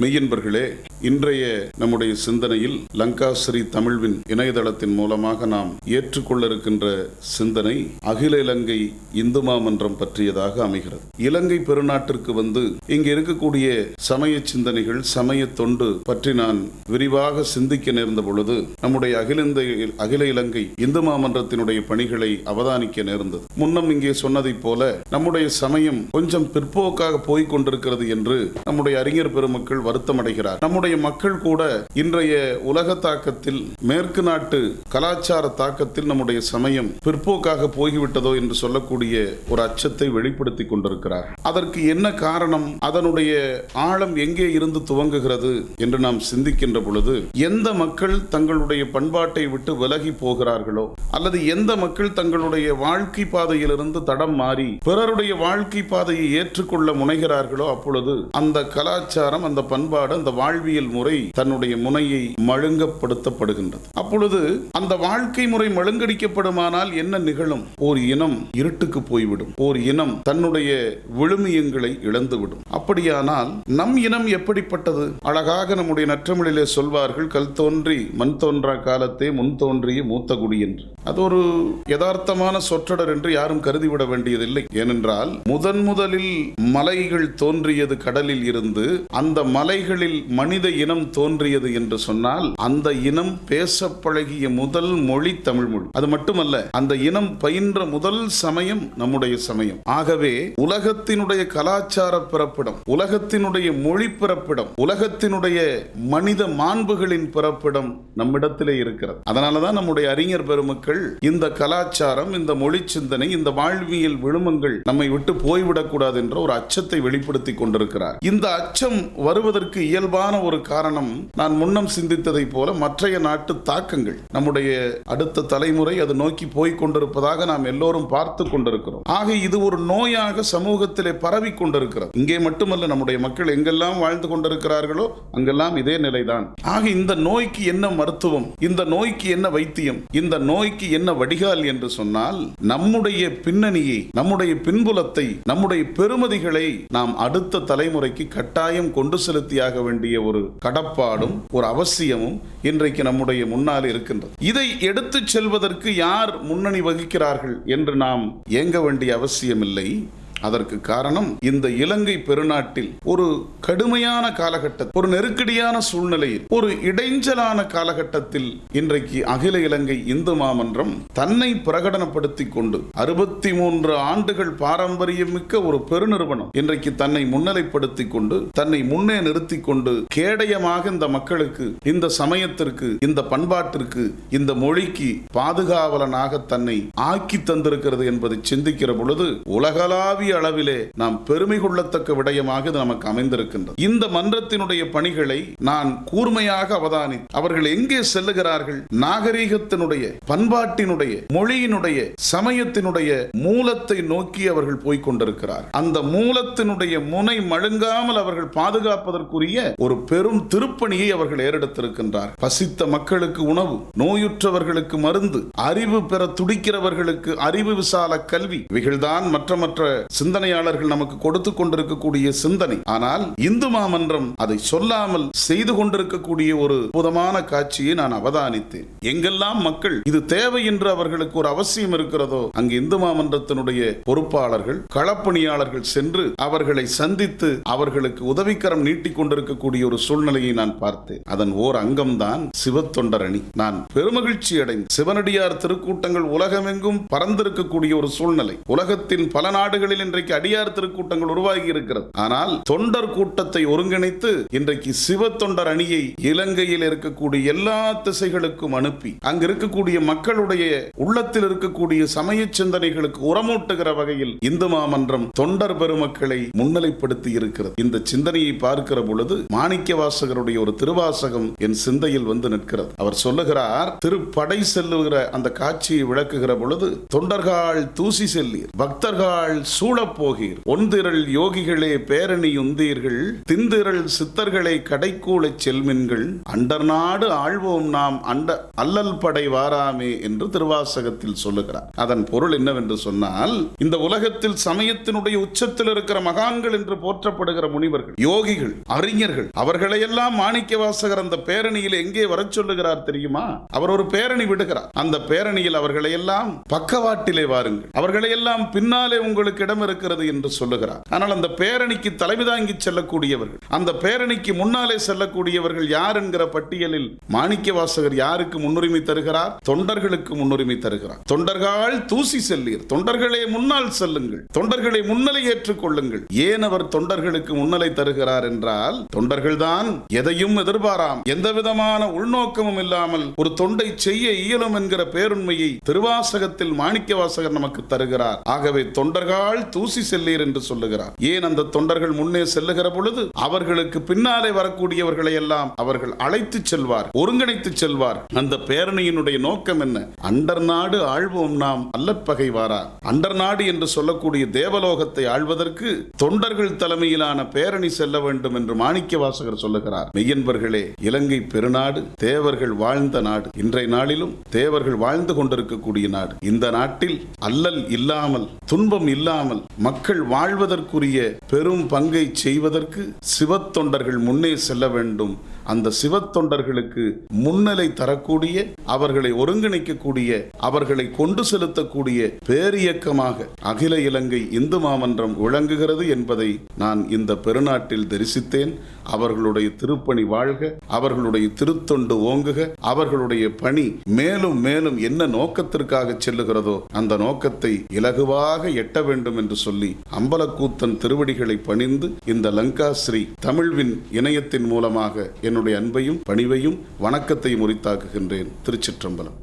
மெய்யன்பர்களே, இன்றைய நம்முடைய சிந்தனையில் லங்காஸ்ரீ தமிழ்வின் இணையதளத்தின் மூலமாக நாம் ஏற்றுக்கொள்ள இருக்கின்ற சிந்தனை அகில இலங்கை இந்து மாமன்றம் பற்றியதாக அமைகிறது. இலங்கை பெருநாட்டிற்கு வந்து இங்கு இருக்கக்கூடிய சமய சிந்தனைகள், சமய தொண்டு பற்றி நான் விரிவாக சிந்திக்க நேர்ந்த பொழுது நம்முடைய அகில இலங்கை இந்து மாமன்றத்தினுடைய பணிகளை அவதானிக்க நேர்ந்தது. முன்னம் இங்கே சொன்னதைப் போல நம்முடைய சமயம் கொஞ்சம் பிற்போக்காக போய்க் கொண்டிருக்கிறது என்று நம்முடைய அறிஞர் பெருமக்கள் வருத்தம் அடைகிறார். நம்முடைய மக்கள் கூட இன்றைய உலக தாக்கத்தில், மேற்கு நாட்டு கலாச்சார தாக்கத்தில் நம்முடைய சமயம் பிற்போக்காக போய்விட்டதோ என்று சொல்லக்கூடிய ஒரு அச்சத்தை வெளிப்படுத்திக் கொண்டிருக்கிறார். அதற்கு என்ன காரணம், அதனுடைய ஆழம் எங்கே இருந்து துவங்குகிறது என்று நாம் சிந்திக்கின்ற பொழுது, எந்த மக்கள் தங்களுடைய பண்பாட்டை விட்டு விலகி போகிறார்களோ, அல்லது எந்த மக்கள் தங்களுடைய வாழ்க்கை பாதையிலிருந்து தடம் மாறி பிறருடைய வாழ்க்கை பாதையை ஏற்றுக்கொள்ள முனைகிறார்களோ, அப்பொழுது அந்த கலாச்சாரம், அந்த பண்பாடு, அந்த வாழ்வியல் முறை தன்னுடைய முனையை மழுங்கப்படுத்தப்படுகின்றது. அப்பொழுது அந்த வாழ்க்கை முறை மழுங்கடிக்கப்படுமானால் என்ன நிகழும்? ஓர் இனம் இருட்டுக்கு போய்விடும். ஓர் இனம் தன்னுடைய விழுமியங்களை இழந்துவிடும். அப்படியானால் நம் இனம் எப்படிப்பட்டது? அழகாக நம்முடைய நற்றமிழிலே சொல்வார்கள், கல் தோன்றி மண் தோன்றா காலத்தே முன் தோன்றிய மூத்த குடி என்று. அது ஒரு யதார்த்தமான சொற்றொடர் என்று யாரும் கருதிவிட வேண்டியதில்லை. ஏனென்றால் முதலில் மலைகள் தோன்றியது கடலில் இருந்து, அந்த மலைகளில் மனித இனம் தோன்றியது என்று சொன்னால், அந்த இனம் பேச பழகிய முதல் மொழி தமிழ் மொழி. அது மட்டுமல்ல, அந்த இனம் பயின்ற முதல் சமயம் நம்முடைய சமயம். ஆகவே உலகத்தினுடைய கலாச்சார பிறப்பிடம், உலகத்தினுடைய மொழி பிறப்பிடம், உலகத்தினுடைய மனித மாண்புகளின் பிறப்பிடம் நம்மிடத்திலே இருக்கிறது. அதனாலதான் நம்முடைய அறிஞர் பெருமக்கள் இந்த கலாச்சாரம், இந்த மொழி சிந்தனை, இந்த வாழ்வியல் விழுமங்கள் நம்மை விட்டு போய்விடக்கூடாது என்ற ஒரு அச்சத்தை வெளிப்படுத்தி கொண்டிருக்கிறார். இந்த அச்சம் வருவதற்கு இயல்பான ஒரு காரணம், நான் முன்னம் சிந்தித்ததை போல மற்றைய நாட்டு தாக்கங்கள். நம்முடைய அடுத்த தலைமுறை அது நோக்கி போய்க் கொண்டிருப்பதாக நாம் எல்லோரும் பார்த்து கொண்டிருக்கிறோம். ஆக இது ஒரு நோயாக சமூகத்திலே பரவி கொண்டிருக்கிறது. இங்கே மட்டுமல்ல, நம்முடைய மக்கள் எங்கெல்லாம் வாழ்ந்து கொண்டிருக்கிறார்களோ அங்கெல்லாம் இதே நிலைதான். ஆக இந்த நோய்க்கு என்ன மருத்துவம், இந்த நோய்க்கு என்ன வைத்தியம், இந்த நோய்க்கு என்ன வடிகால் என்று சொன்னால், நம்முடைய பின்னணியை, நம்முடைய பின்புலத்தை, நம்முடைய பெருமதிகளை நாம் அடுத்த தலைமுறைக்கு கட்டாயம் கொண்டு செலுத்தியாக வேண்டிய ஒரு கடப்பாடும் ஒரு அவசியமும் இன்றைக்கு நம்முடைய முன்னால் இருக்கின்றது. இதை எடுத்துச் செல்வதற்கு யார் முன்னணி வகிக்கிறார்கள் என்று நாம் ஏங்க வேண்டிய அவசியமில்லை. அதற்கு காரணம், இந்த இலங்கை பெருநாட்டில் ஒரு கடுமையான காலகட்டத்தில், ஒரு நெருக்கடியான சூழ்நிலையில், ஒரு இடைஞ்சலான காலகட்டத்தில் இன்றைக்கு அகில இலங்கை இந்து மாமன்றம் தன்னை பிரகடனப்படுத்திக் கொண்டு 63 ஆண்டுகள் பாரம்பரியம் மிக்க ஒரு பெருநிறுவனம் இன்றைக்கு தன்னை முன்னிலைப்படுத்திக் கொண்டு, தன்னை முன்னே நிறுத்திக் கொண்டு, கேடயமாக இந்த மக்களுக்கு, இந்த சமயத்திற்கு, இந்த பண்பாட்டிற்கு, இந்த மொழிக்கு பாதுகாவலனாக தன்னை ஆக்கி தந்திருக்கிறது என்பதை சிந்திக்கிற பொழுது உலகளாவிய அளவிலே நாம் பெருமை கொள்ளத்தக்க விடயமாக நமக்கு அமைந்திருக்கின்றது. இந்த மன்றத்தினுடைய பணிகளை நான் கூர்மையாக அவதானித்து, அவர்கள் எங்கே செல்லுகிறார்கள், நாகரீகத்தினுடைய, பண்பாட்டினுடைய, மொழியினுடைய, சமயத்தினுடைய மூலத்தை நோக்கி அவர்கள் போய்கொண்டிருக்கிறார். அந்த மூலத்தினுடைய முனை மழுங்காமல் அவர்கள் பாதுகாப்பதற்குரிய ஒரு பெரும் திருப்பணியை அவர்கள் ஏறெடுத்திருக்கின்றார். பசித்த மக்களுக்கு உணவு, நோயுற்றவர்களுக்கு மருந்து, அறிவு பெற துடிக்கிறவர்களுக்கு அறிவு விசால கல்வி, இவைகள்தான் மற்ற சிந்தனையாளர்கள் நமக்கு கொடுத்து கொண்டிருக்கக்கூடிய சிந்தனை. ஆனால் இந்து மாமன்றம் அதை சொல்லாமல் செய்து கொண்டிருக்கக்கூடிய ஒரு அற்புதமான காட்சியை நான் அவதானித்தேன். எங்கெல்லாம் மக்கள் இது தேவை என்று அவர்களுக்கு ஒரு அவசியம் இருக்கிறதோ, அங்கு இந்து மாமன்றத்தினுடைய பொறுப்பாளர்கள், களப்பணியாளர்கள் சென்று அவர்களை சந்தித்து அவர்களுக்கு உதவிக்கரம் நீட்டிக் கொண்டிருக்கக்கூடிய ஒரு சூழ்நிலையை நான் பார்த்தேன். அதன் ஓர் அங்கம்தான் சிவத்தொண்டர் அணி. நான் பெருமகிழ்ச்சி அடைந்து, சிவனடியார் திருக்கூட்டங்கள் உலகமெங்கும் பறந்திருக்கக்கூடிய ஒரு சூழ்நிலை. உலகத்தின் பல நாடுகளில் இன்றைக்கு அடியார் திருக்கூட்டங்கள் உருவாகி இருக்கிறது. ஆனால் தொண்டர் கூட்டத்தை ஒருங்கிணைத்து இன்றைக்கு சிவ தொண்டர் அணியை இலங்கையில் இருக்கக்கூடிய எல்லா திசைகளுக்கும் அனுப்பி, அங்கு இருக்கக்கூடிய மக்களுடைய உள்ளத்தில் இருக்கக்கூடிய சமய சிந்தனைகளுக்கு உரமூட்டுகிற வகையில் இந்து மாமன்றம் தொண்டர் பெருமக்களை முன்னிலைப்படுத்தி இருக்கிறது. இந்த சிந்தனையை பார்க்கிற பொழுது மாணிக்கவாசகருடைய ஒரு திருவாசகம் என் சிந்தையில் வந்து நிற்கிறது. அவர் சொல்லுகிறார், திருப்படை செல்லுகிற அந்த காட்சியை விளக்குகிற பொழுது, தொண்டர்கள் தூசி செல்லீர், பக்தர்கள் சூழ சூழப் போகீர். ஒன்திரள் யோகிகளே பேரணி உந்தீர்கள், திந்திரள் சித்தர்களை கடைக்கூழச் செல்மின்கள், அண்டர்நாடு ஆழ்வோம் நாம் அல்லல் படை வாராமே என்று திருவாசகத்தில் சொல்லுகிறார். அதன் பொருள் என்னவென்று சொன்னால், இந்த உலகத்தில் சமயத்தினுடைய உச்சத்தில் இருக்கிற மகான்கள் என்று போற்றப்படுகிற முனிவர்கள், யோகிகள், அறிஞர்கள், அவர்களையெல்லாம் மாணிக்கவாசகர் அந்த பேரணியில் எங்கே வர சொல்லுகிறார் தெரியுமா? அவர் ஒரு பேரணி விடுகிறார். அந்த பேரணியில் அவர்களையெல்லாம் பக்கவாட்டிலே வாருங்கள், அவர்களையெல்லாம் பின்னாலே உங்களுக்கு இடம் இருக்கிறது என்று சொல்லுகிறார். ஆனால் அந்த பேரணிக்கு தலைமை தாங்கி செல்லக்கூடியவர்கள், அந்த பேரணிக்கு முன்னாலே செல்லக்கூடியவர்கள் யார் என்கிற பட்டியலில் மாணிக்கவாசகர் யாருக்கு முன்னுரிமை தருகிறார்? தொண்டர்களுக்கு முன்னுரிமை தருகிறார். தொண்டர்கள் தூசி செல்லீர், தொண்டர்களே முன்னால் செல்லுங்கள், தொண்டர்களை முன்னிலை ஏற்றுக் கொள்ளுங்கள். ஏன் அவர் தொண்டர்களுக்கு முன்னிலை தருகிறார் என்றால், தொண்டர்கள் தான் எதையும் எதிர்பாராம், எந்த விதமான உள்நோக்கமும் இல்லாமல் ஒரு தொண்டை செய்ய இயலும் என்கிற பேருண்மையை திருவாசகத்தில் மாணிக்கவாசகர் நமக்கு தருகிறார். ஆகவே தொண்டர்கள் தூசி செல்லீர் என்று சொல்லுகிறார். ஏன் அந்த தொண்டர்கள் முன்னே செல்லுகிற பொழுது அவர்களுக்கு பின்னாலே வரக்கூடியவர்களை எல்லாம் அவர்கள் அழைத்து செல்வார், ஒருங்கிணைத்து செல்வார். அந்த பேரணியினுடைய நோக்கம் என்ன? அண்டர் நாடு ஆழ்வோம் நாம் அல்லற்பகை வாரா. அண்டர் நாடு என்று சொல்லக்கூடிய தேவலோகத்தை ஆழ்வதற்கு தொண்டர்கள் தலைமையிலான பேரணி செல்ல வேண்டும் என்று மாணிக்கவாசகர் சொல்லுகிறார். மெய்யன்பர்களே, இலங்கை பெருநாடு, தேவர்கள் வாழ்ந்த நாடு, இன்றைய நாளிலும் தேவர்கள் வாழ்ந்து கொண்டிருக்கக்கூடிய நாடு. இந்த நாட்டில் அல்லல் இல்லாமல், துன்பம் இல்லாமல் மக்கள் வாழ்வதற்குரிய பெரும் பங்கை செய்வதற்கு சிவத்தொண்டர்கள் முன்னே செல்ல வேண்டும். அந்த சிவத்தொண்டர்களுக்கு முன்னிலை தரக்கூடிய, அவர்களை ஒருங்கிணைக்கக்கூடிய, அவர்களை கொண்டு செலுத்தக்கூடிய பேரியக்கமாக அகில இலங்கை இந்து மாமன்றம் விளங்குகிறது என்பதை நான் இந்த பெருநாட்டில் தரிசித்தேன். அவர்களுடைய திருப்பணி வாழ்க, அவர்களுடைய திருத்தொண்டு ஓங்குக, அவர்களுடைய பணி மேலும் மேலும் என்ன நோக்கத்திற்காக செல்லுகிறதோ அந்த நோக்கத்தை இலகுவாக எட்ட வேண்டும் என்று சொல்லி அம்பலக்கூத்தன் திருவடிகளை பணிந்து இந்த லங்காஸ்ரீ தமிழ்வின் இணையத்தின் மூலமாக என்னுடைய அன்பையும் பணிவையும் வணக்கத்தையும் உரித்தாக்குகின்றேன். திருச்சிற்றம்பலம்.